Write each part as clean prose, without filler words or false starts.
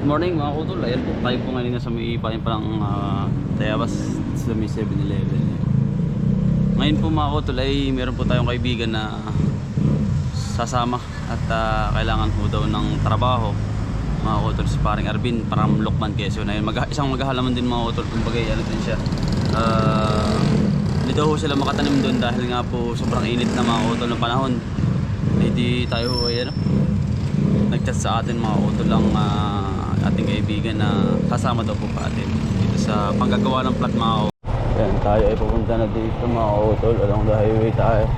Good morning mga kutol, ayan po tayo po ngayon sa may ipain pa ng Tayabas sa may 7-Eleven. Ngayon po mga kutol ay meron po tayong kaibigan na sasama at kailangan po daw ng trabaho mga kutol, si paring Arvin from Lokman, Quezon. Ayun, isang maghahalaman din mga kutol, kumbaga ano din siya, hindi daw sila makatanim doon dahil nga po sobrang init na mga kutol ng panahon. Hindi tayo ay nagchat sa atin mga kutol lang ating kaibigan na kasama daw po pa atin dito sa panggagawa ng plat mga kutol. Yan, tayo ay pupunta na dito mga kutol, along the highway tayo.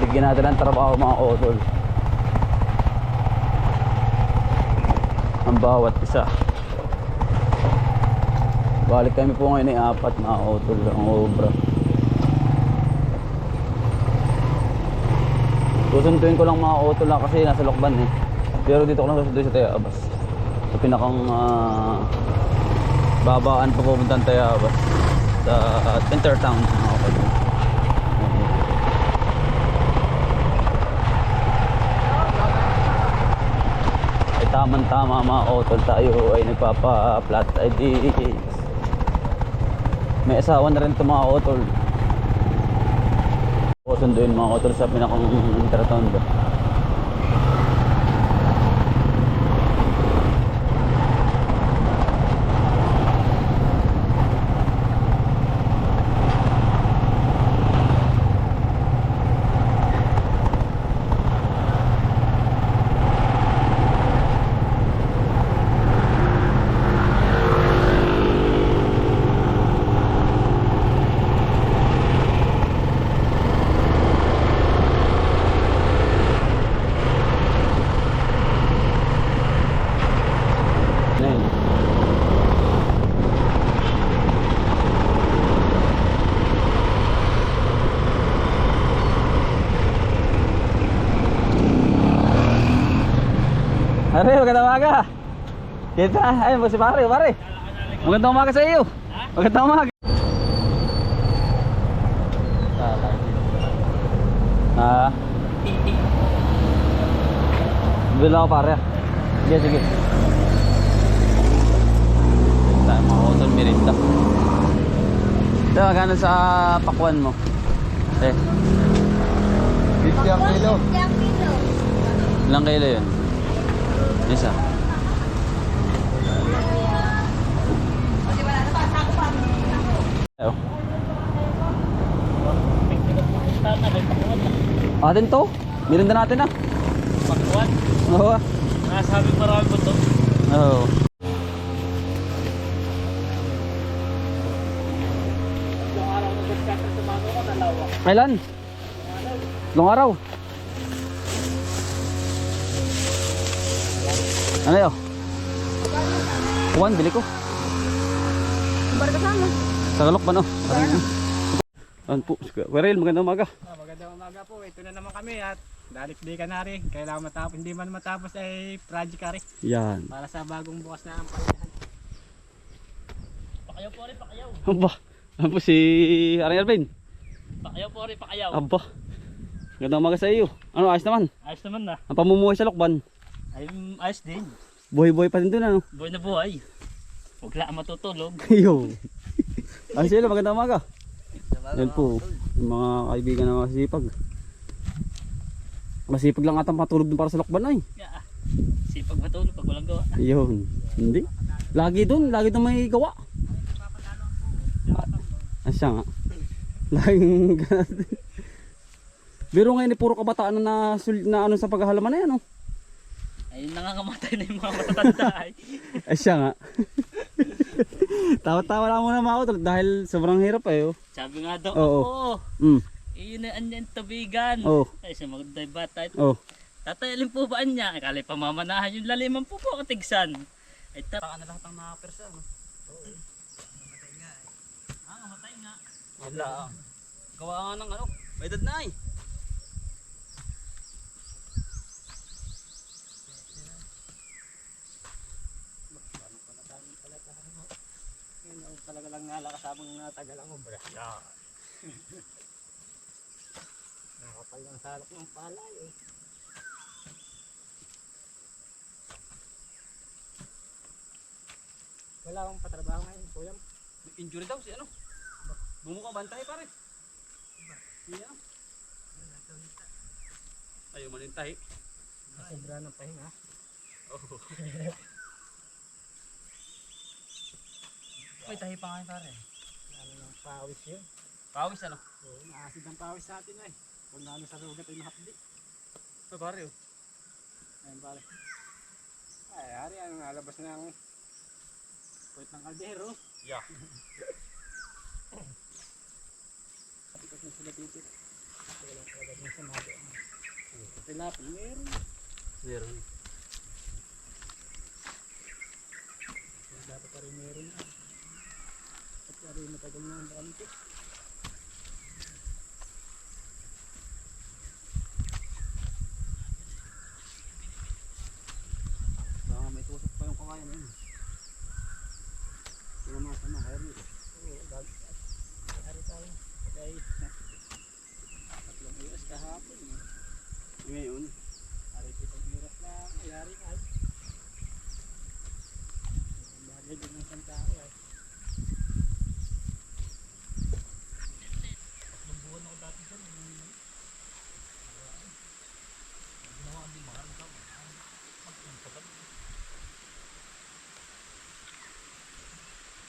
Bigyan natin ng trabaho mga kutol ang bawat isa. Balik kami po ngayon ay 4 mga kutol ang obra. Susunduin ko lang mga kutol lang kasi nasa Lokban pero dito ko lang susunduin sa Tayabas sa pinakang babaan pa pupunta ng Tayabas sa Intertown mga kutol. Tama mga kutol, tayo ay nagpapa-flat ID. May asawa na rin ito mga kutol. Susunduin mga kutol sa pinakang Intertown ba. Are, magandang umaga. Kita, ayun po si pare. Magandang umaga sa iyo. Magandang umaga. Bila ako pare. Sige. Tayo mga kutol, merinda. Ito, magkano sa pakwan mo? 50 ang kilo. Ilang kilo yun? Isa. Ayo. Atin to? Mirinda natin na. Pakwan? Oo. Nasabi marami po to? Oo. Yung araw na nagkakasal sa mga ko, nalawa. Kailan? Long araw. Ano yun? Kuwan, bili ko. Bar ka sana. Sa Lokban Ano po, Kuya magandang umaga. Magandang umaga po. Ito na naman kami at dalit di ka na rin. Kailangan matapos, hindi man matapos ay project ka rin. Yan. Para sa bagong bukas na ang palihan. Pakayaw po rin, pakayaw. Aba, ano po si Aring Arvin? Pakayaw po rin, pakayaw. Aba, magandang umaga sa iyo. Ano, ayos naman? Ayos naman na. Ang pamumuhay sa Lokban. Ayos din. Buhay-buhay pa din doon ano? Buhay na buhay. Huwag lang matutulog. Yo. Ayos sila, magandang umaga. Yan po, yung mga kaibigan na masipag. Masipag lang atang matulog din para sa Lokban ay. Yeah. Sipag matulog pag walang gawa. Yun, hindi. Lagi doon may gawa. Asya nga. Laging ganun. Pero ngayon puro kabataan na ano sa paghahalaman na yan oh. Ay nangangamatay na yung mga matatanda ay. Ay siya nga. Tawa-tawa lang muna mga utol dahil sobrang hirap eh oh. Sabi nga daw Oo. ako. Iyon na anyan tubigan. Oh. Ay, sa magday bata. Oh. Tatay, alin po ba niya? Akala pamamanahan yung laliman po po katigsan. Ay, Saka na lahat ang nakapersa. No? matay nga. Wala. Gawa nga ng ano. May edad na eh. Yun, talaga lang nalakasabang natagal ang obra. Yeah. Nakapal ng salok ng palay eh. Wala akong patrabaho ngayon, kuya. Injury daw si ano. Bumuka bantay pare. Iya. Ayaw manintahi. Sobra ng pahinga. Oh. May tahi pa nga pare. Ano ng pawis yun. Pawis ano? Oo, naasid ang pawis sa atin eh. Kung naano sa sugat ay mahapdi. Ay pare oh. Ayun pare. Ay, hari, ano nalabas na ang puwit ng kaldero. Yeah. Pikas na sila dito. Wala talaga din sa mabi. Tilapin, meron. Meron. Dapat pa rin meron na. At pa rin matagal na ang dami ko. Baka may tusok pa yung kawayan yun. Pero masama kaya rin. Oo, bago. Hari tayo. Kaya tatlong iras kahapon. Ngayon. Hari 7 iras lang. Ay, hari ay. Bagay din ng isang tao ay. Tatlong buwan ako dati dyan. Ginawa ang limahan ka.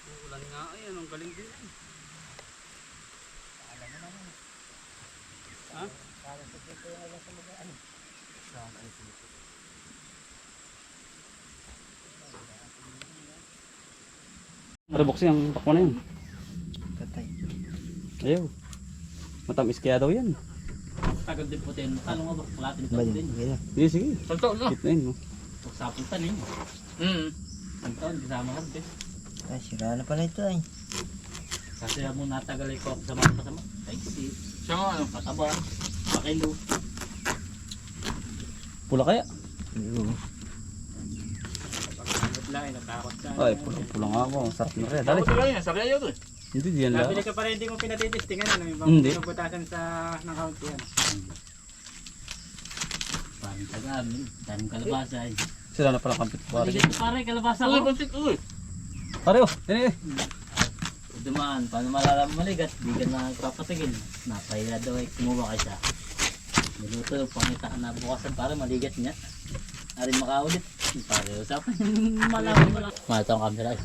Uulan nga ay anong galing din eh. Alam mo naman. Ha? Para sa dito yung alam sa mga ano. Para buksin ang pakwa na yun. Katay. Ayaw. Matamis kaya daw yan. Tagad din po din. Ano nga ba? Kalatin ito din. Sige, sige. Salto no? Hit na yun. No? Pagsapon tanin. Ang taon, kasama ka din. Ay, sira na pala ito ay. Kasi mo natagal ko sa mga kasama. Ay, si siya nga ano, pataba, pakilo. Pula kaya? Oo. Pagkamot lang, natakot ka. Ay, pula nga ako. Sarap na rin. Dali. Ako lang yan, saraya to eh. Hindi diyan lang. Nabili ka pa rin, hindi mo pinatitistingan. Ano, ibang Hindi. pinuputasan sa ng kaunti yan. Parang tagamin, daming kalabasa eh. Sila na pala kampit ko. Maligat pare, kalabasa ko. Pare oh. Yan eh. Dumaan, paano malalaman maligat? Di ka na papatigil. Napahiya daw ay kumuha ka siya. Niluto, pangita na bukasan para maligat niya. Arin makaulit. Pare, usapan yung malaman mo lang. Mata ang camera eh.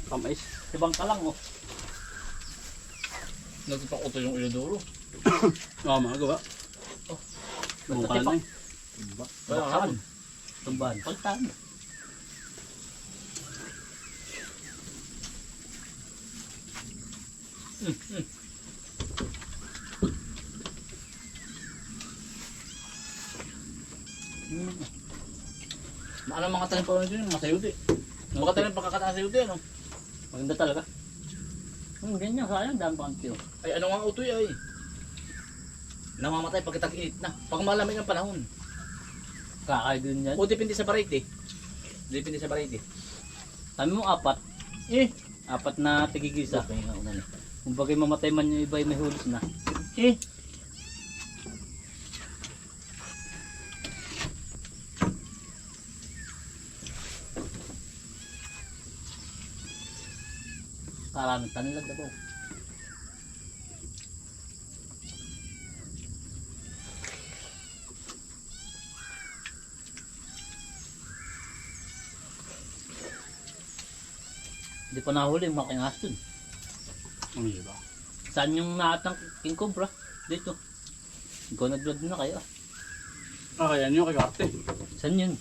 Kamais. Ibang ka lang oh. Nagpakuto yung inodoro. Oo, mga gawa. Bukal na eh. Baksan. Tumban. Pagtan. Ano mga tanim pa rin yun, mga sayuti. Mga tanim pagkakataan sayuti, ano? Maganda talaga. Ganyan, sayang dami pang kilo. Ay, ano nga utoy ay? Namamatay pagkatag init na. Pag malamig ang panahon. Kakay din yan. O depende sa variety. Depende sa variety. Sabi mo apat. Eh, Apat na tigigisa. okay nga una ni. Kung bagay mamatay man yung iba ay may hulos na. Eh, Karaming tanilad na po. Hindi pa nahuli yung mga kingas dun. Ano yun ba? Saan yung naatang king cobra? Dito. Ikaw nag-vlog na kayo. Ah, kaya nyo kay Karte. Saan yun?